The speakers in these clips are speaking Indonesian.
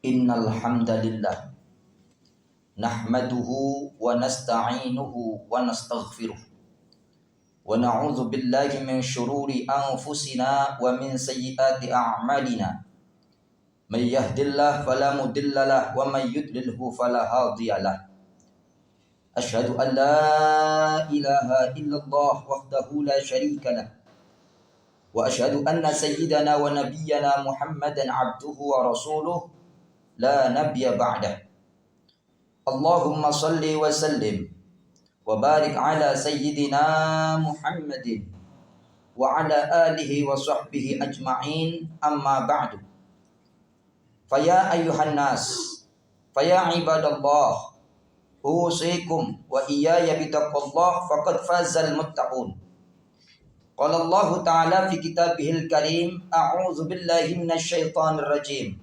Innal hamdalillah nahmaduhu wa nasta'inuhu wa nastaghfiruh wa na'udzu billahi min shururi anfusina wa min sayyiati a'malina. May yahdihillahu fala mudhillalah wa may yudlilhu fala hadiyalah. Asyhadu an la ilaha illallah wahdahu la syarikalah wa asyhadu anna sayyidana wa nabiyyana Muhammadan abduhu wa rasuluh la nabiyya ba'dah. Allahumma salli wa sallim wa barik ala sayyidina Muhammadin wa ala alihi wa sahbihi ajma'in, amma ba'du. Faya ayyuhan nas, faya ibadallah, usikum wa iyaya bitaqwallah faqad fazal muttaqun. Qala Allah Ta'ala fi kitabihil karim, a'udzu billahi minasy syaithanir rajim.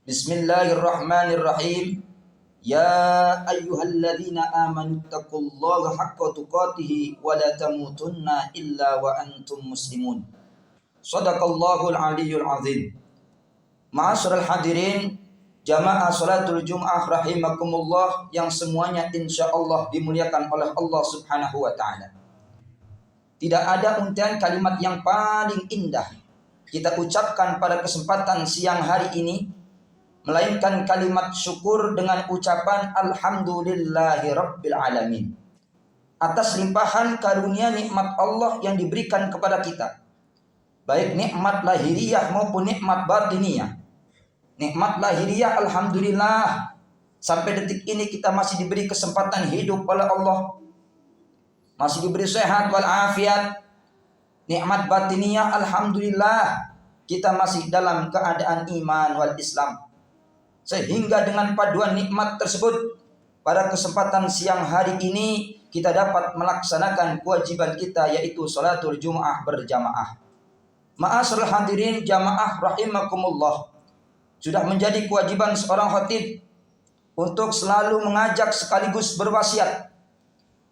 Bismillahirrahmanirrahim. Ya ayyuhalladzina amanu taqullaha haqqa tuqatih wa la tamutunna illa wa antum muslimun. Shadaqallahul aliyyul azim. Ma'asyiral hadirin jamaah salatul Jum'ah rahimakumullah yang semuanya insyaallah dimuliakan oleh Allah Subhanahu wa taala. Tidak ada untayan kalimat yang paling indah kita ucapkan pada kesempatan siang hari ini melainkan kalimat syukur dengan ucapan alhamdulillahi rabbil alamin atas limpahan karunia nikmat Allah yang diberikan kepada kita, baik nikmat lahiriah maupun nikmat batiniyah. Nikmat lahiriah alhamdulillah, sampai detik ini kita masih diberi kesempatan hidup oleh Allah, masih diberi sehat walafiat. Nikmat batiniyah alhamdulillah, kita masih dalam keadaan iman wal Islam. Sehingga dengan paduan nikmat tersebut, pada kesempatan siang hari ini kita dapat melaksanakan kewajiban kita, yaitu salatul Jum'ah berjamaah. Ma'asyiral hadirin jamaah rahimakumullah, sudah menjadi kewajiban seorang khatib untuk selalu mengajak sekaligus berwasiat,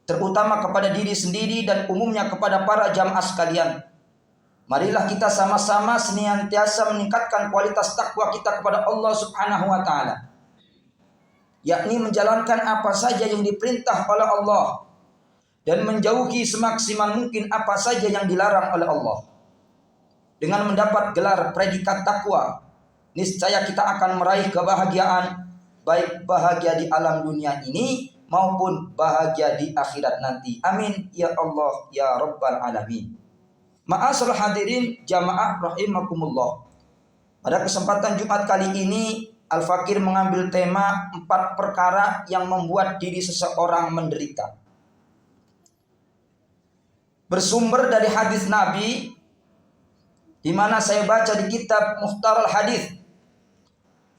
terutama kepada diri sendiri dan umumnya kepada para jamaah sekalian. Marilah kita sama-sama senantiasa meningkatkan kualitas takwa kita kepada Allah Subhanahu wa taala, yakni menjalankan apa saja yang diperintah oleh Allah dan menjauhi semaksimal mungkin apa saja yang dilarang oleh Allah. Dengan mendapat gelar predikat takwa, niscaya kita akan meraih kebahagiaan, baik bahagia di alam dunia ini maupun bahagia di akhirat nanti. Amin ya Allah ya rabbal alamin. Ma'asyiral hadirin jamaah rahimakumullah. Pada kesempatan Jumat kali ini Al-Fakir mengambil tema 4 perkara yang membuat diri seseorang menderita. Bersumber dari hadis Nabi, di mana saya baca di kitab Mukhtarul Hadis,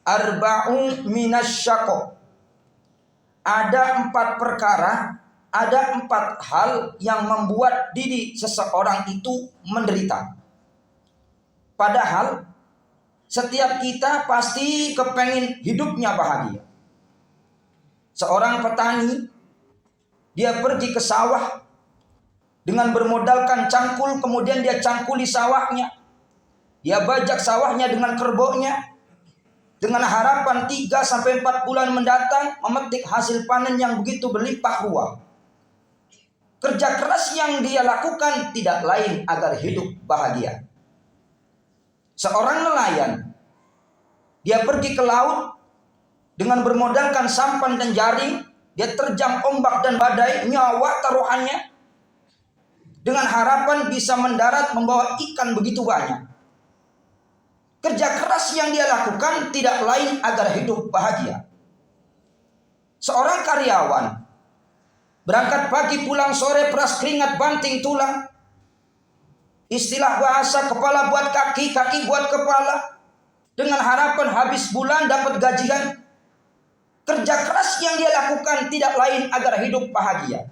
Arba'un minasyaqa. Ada 4 perkara, ada 4 hal yang membuat diri seseorang itu menderita. Padahal setiap kita pasti kepengin hidupnya bahagia. Seorang petani, dia pergi ke sawah dengan bermodalkan cangkul, kemudian dia cangkuli sawahnya. Dia bajak sawahnya dengan kerbaunya, dengan harapan 3-4 bulan mendatang memetik hasil panen yang begitu berlimpah ruah. Kerja keras yang dia lakukan tidak lain agar hidup bahagia. Seorang nelayan, dia pergi ke laut dengan bermodalkan sampan dan jaring, dia terjang ombak dan badai, nyawa taruhannya, dengan harapan bisa mendarat membawa ikan begitu banyak. Kerja keras yang dia lakukan tidak lain agar hidup bahagia. Seorang karyawan berangkat pagi pulang sore, peras keringat banting tulang. Istilah bahasa kepala buat kaki, kaki buat kepala, dengan harapan habis bulan dapat gajian. Kerja keras yang dia lakukan tidak lain agar hidup bahagia.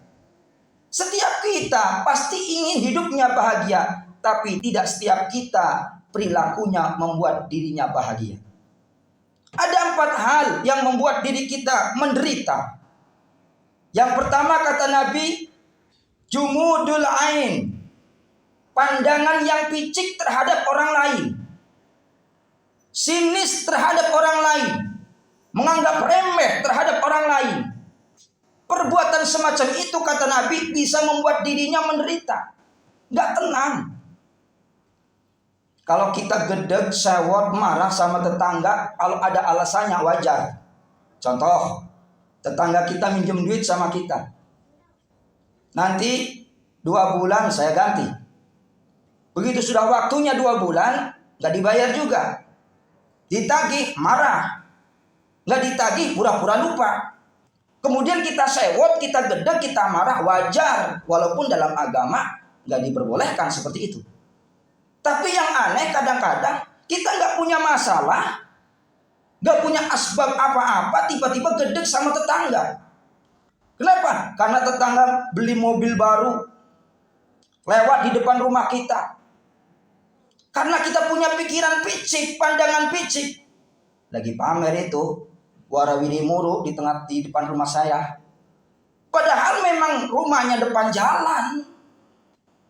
Setiap kita pasti ingin hidupnya bahagia, tapi tidak setiap kita perilakunya membuat dirinya bahagia. Ada 4 hal yang membuat diri kita menderita. Yang pertama kata Nabi, jumudul ain, pandangan yang picik terhadap orang lain. sinis terhadap orang lain, menganggap remeh terhadap orang lain. Perbuatan semacam itu kata Nabi bisa membuat dirinya menderita, nggak tenang. Kalau kita gedeg, sewot, marah sama tetangga, kalau ada alasannya wajar. Contoh, tetangga kita minjem duit sama kita. Nanti 2 bulan saya ganti. Begitu sudah waktunya 2 bulan, nggak dibayar juga. Ditagih, marah. Nggak ditagih, pura-pura lupa. Kemudian kita sewot, kita gedeg, kita marah, wajar. Walaupun dalam agama nggak diperbolehkan seperti itu. Tapi yang aneh kadang-kadang kita nggak punya masalah, nggak punya asbab apa-apa, tiba-tiba gedeg sama tetangga. Kenapa? Karena tetangga beli mobil baru, lewat di depan rumah kita. Karena kita punya pikiran picik, pandangan picik. Lagi pamer itu, warawiri muru di depan rumah saya. Padahal memang rumahnya depan jalan.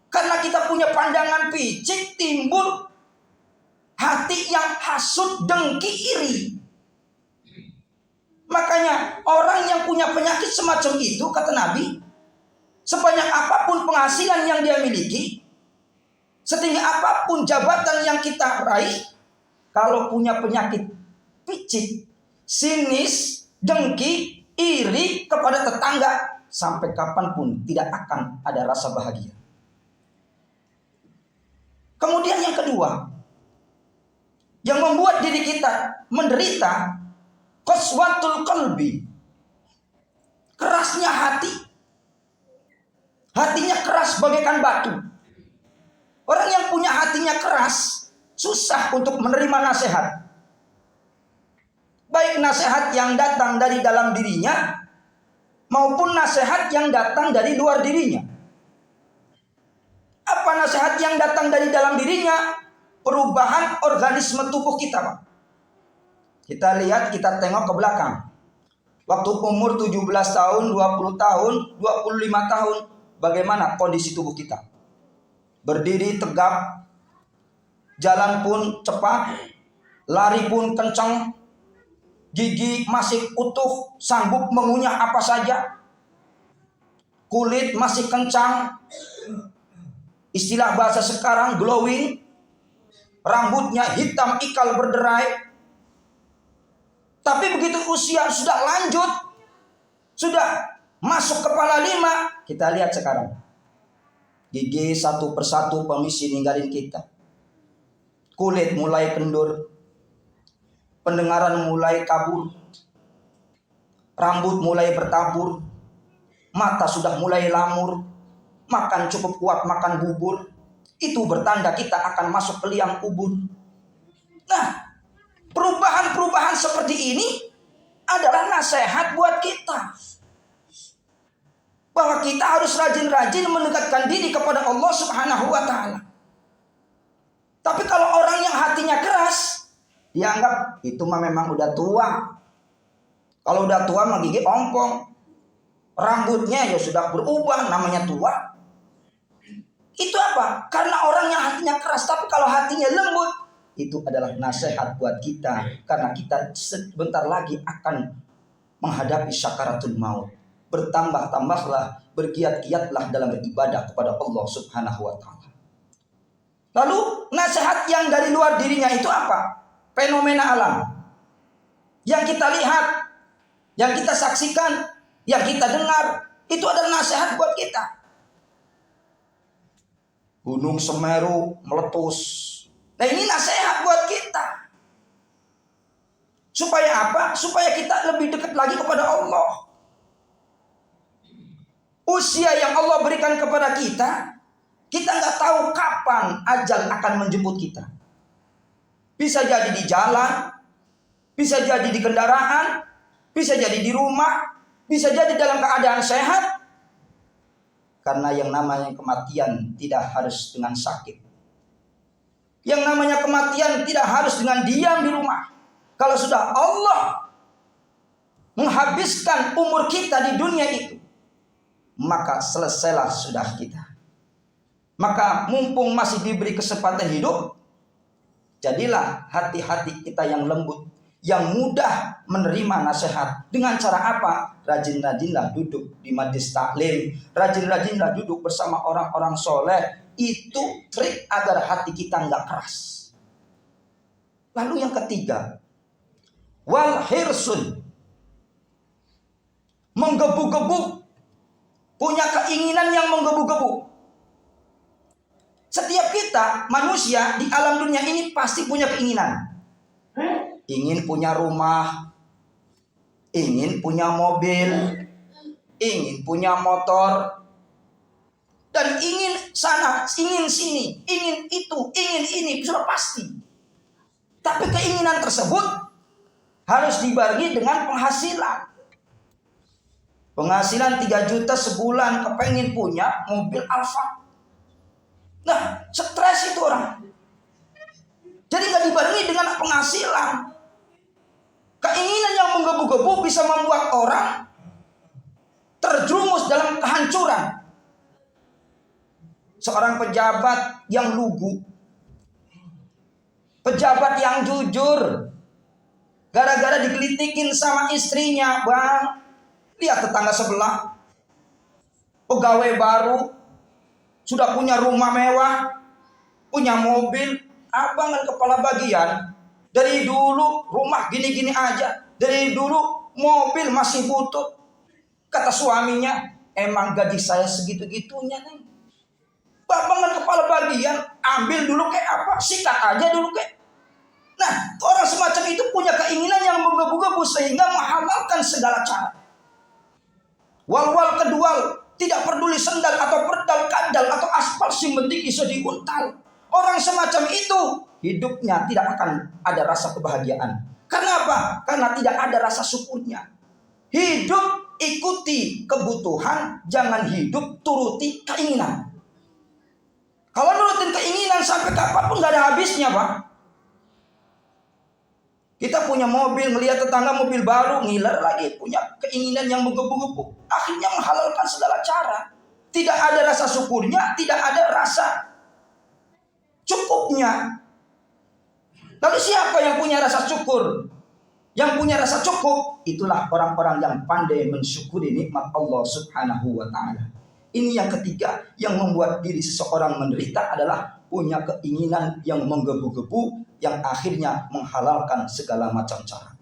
Karena kita punya pandangan picik, timbul hati yang hasut, dengki, iri. Makanya orang yang punya penyakit semacam itu, kata Nabi, sebanyak apapun penghasilan yang dia miliki, setinggi apapun jabatan yang kita raih, kalau punya penyakit picik, sinis, dengki, iri kepada tetangga, sampai kapanpun tidak akan ada rasa bahagia. Kemudian yang kedua, yang membuat diri kita menderita, qaswatul qalbi, kerasnya hati. Hatinya keras bagaikan batu. Orang yang punya hatinya keras susah untuk menerima nasihat. Baik nasihat yang datang dari dalam dirinya maupun nasihat yang datang dari luar dirinya. Apa nasihat yang datang dari dalam dirinya? Perubahan organisme tubuh kita, Pak. Kita lihat, kita tengok ke belakang. Waktu umur 17 tahun, 20 tahun, 25 tahun, bagaimana kondisi tubuh kita? Berdiri tegap, jalan pun cepat, lari pun kencang, gigi masih utuh, sanggup mengunyah apa saja, kulit masih kencang, istilah bahasa sekarang glowing, rambutnya hitam ikal berderai. Tapi begitu usia sudah lanjut, sudah masuk kepala 5, kita lihat sekarang. Gigi satu persatu permisi ninggalin kita. Kulit mulai kendur, pendengaran mulai kabur, rambut mulai bertabur, mata sudah mulai lamur, makan cukup kuat, makan bubur. Itu bertanda kita akan masuk ke liang kubur. Nah, perubahan-perubahan seperti ini adalah nasihat buat kita. Bahwa kita harus rajin-rajin mendekatkan diri kepada Allah Subhanahu wa ta'ala. Tapi kalau orang yang hatinya keras, dianggap itu mah memang udah tua. Kalau udah tua mah gigi ompong, rambutnya ya sudah berubah, namanya tua. Itu apa? Karena orang yang hatinya keras. Tapi kalau hatinya lembut, itu adalah nasihat buat kita. Karena kita sebentar lagi akan menghadapi syakaratul maut. Bertambah-tambahlah, bergiat-giatlah dalam beribadah kepada Allah Subhanahu wa ta'ala. Lalu nasihat yang dari luar dirinya itu apa? Fenomena alam yang kita lihat, yang kita saksikan, yang kita dengar, itu adalah nasihat buat kita. Gunung Semeru meletus. Nah, ini nasihat buat kita. Supaya apa? Supaya kita lebih dekat lagi kepada Allah. Usia yang Allah berikan kepada kita, kita nggak tahu kapan ajal akan menjemput kita. Bisa jadi di jalan, bisa jadi di kendaraan, bisa jadi di rumah, bisa jadi dalam keadaan sehat. Karena yang namanya kematian tidak harus dengan sakit. Yang namanya kematian tidak harus dengan diam di rumah. Kalau sudah Allah menghabiskan umur kita di dunia itu, maka selesailah sudah kita. Maka mumpung masih diberi kesempatan hidup, Jadilah hati-hati kita yang lembut, yang mudah menerima nasihat. Dengan cara apa? Rajin-rajinlah duduk di majlis taklim, rajin-rajinlah duduk bersama orang-orang soleh. Itu trik agar hati kita nggak keras. Lalu yang ketiga, wal hirsun, menggebu-gebu, punya keinginan yang menggebu-gebu. Setiap kita manusia di alam dunia ini pasti punya keinginan. Ingin punya rumah, ingin punya mobil, ingin punya motor, dan ingin sana, ingin sini, ingin itu, ingin ini, sudah pasti. Tapi keinginan tersebut harus dibarengi dengan penghasilan. Penghasilan 3 juta sebulan, kepengen punya mobil Alfa. Nah, stres itu orang. Jadi gak dibarengi dengan penghasilan. Keinginan yang menggebu-gebu bisa membuat orang terjerumus dalam kehancuran. Seorang pejabat yang lugu, pejabat yang jujur, gara-gara digelitikin sama istrinya, bang, lihat tetangga sebelah, pegawai baru, sudah punya rumah mewah, punya mobil, abang kan kepala bagian. Dari dulu rumah gini-gini aja, dari dulu mobil masih butut. Kata suaminya, emang gaji saya segitu-gitunya nih. Abang kan kepala bagian, ambil dulu kayak apa, sikat aja dulu kayak. Nah, orang semacam itu punya keinginan yang menggebu-gebu sehingga menghalalkan segala cara. Wal-wal kedual, tidak peduli sendal atau perdal kandal atau aspal, si penting bisa diuntal. Orang semacam itu hidupnya tidak akan ada rasa kebahagiaan. Karena apa? Karena tidak ada rasa syukurnya. Hidup ikuti kebutuhan, jangan hidup turuti keinginan. Kalau nurutin keinginan sampai kapanpun gak ada habisnya, Pak. Kita punya mobil, ngelihat tetangga mobil baru, ngiler lagi, punya keinginan yang menggebu-gebu. Akhirnya menghalalkan segala cara. Tidak ada rasa syukurnya, tidak ada rasa cukupnya. Lalu siapa yang punya rasa syukur? Yang punya rasa cukup, itulah orang-orang yang pandai mensyukuri nikmat Allah Subhanahu wa ta'ala. Ini yang ketiga yang membuat diri seseorang menderita adalah punya keinginan yang menggebu-gebu, yang akhirnya menghalalkan segala macam cara.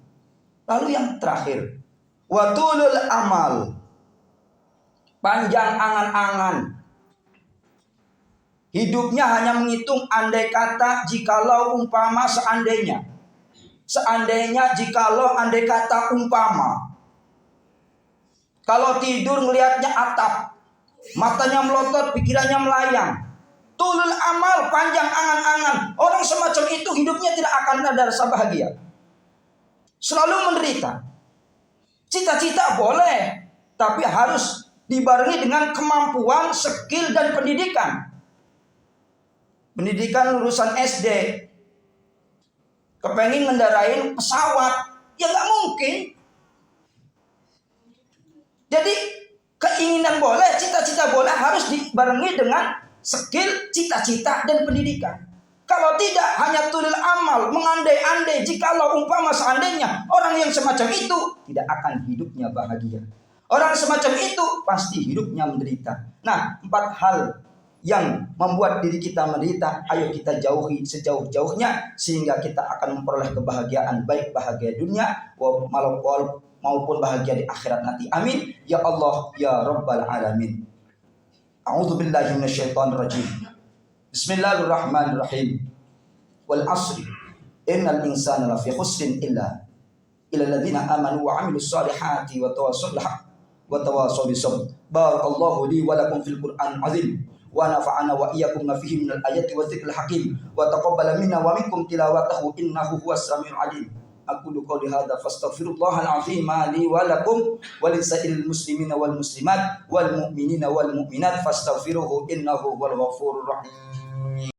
Lalu yang terakhir, watulul amal, panjang angan-angan. Hidupnya hanya menghitung andai kata, jikalau, umpama, seandainya. Seandainya, jikalau, andai kata, umpama. Kalau tidur ngelihatnya atap, matanya melotot, pikirannya melayang. Tulul amal, panjang angan-angan. Orang semacam itu hidupnya tidak akan ada rasa bahagia. Selalu menderita. Cita-cita boleh, tapi harus dibarengi dengan kemampuan, skill, dan pendidikan. Pendidikan lulusan SD, kepengen ngendarain pesawat, ya gak mungkin. Jadi keinginan boleh, cita-cita boleh, harus dibarengi dengan skill, cita-cita, dan pendidikan. Kalau tidak, hanya tulil amal, mengandai-andai, jikalau, umpama, seandainya, orang yang semacam itu tidak akan hidupnya bahagia. Orang semacam itu pasti hidupnya menderita. Nah, 4 hal yang membuat diri kita menderita, ayo kita jauhi sejauh-jauhnya, sehingga kita akan memperoleh kebahagiaan, baik bahagia dunia maupun bahagia di akhirat nanti. Amin ya Allah ya Rabbal Alamin. A'udzu billahi minasyaitonir rajim. Bismillahirrahmanirrahim. Wal 'ashri innal insana lafi khusrin illa alladziina aamanu wa 'amilus shalihati wa tawassaw bil haqq wa tawassaw bis sabr. Barakallahu li wa lakum fil Qur'anil 'azim wa nafa'ana wa iyyakum ma fihi minal ayati wa dzikril hakim wa taqabbala minna wa minkum tilawatahu innahu huwas samiul 'alim. Aqulu qouli hadza fastaghfirullahal azim li wa lakum wa lisa'iril muslimina wal muslimat wal mu'minina wal mu'minat fastaghfiruhu innahu huwal ghafurur rahim.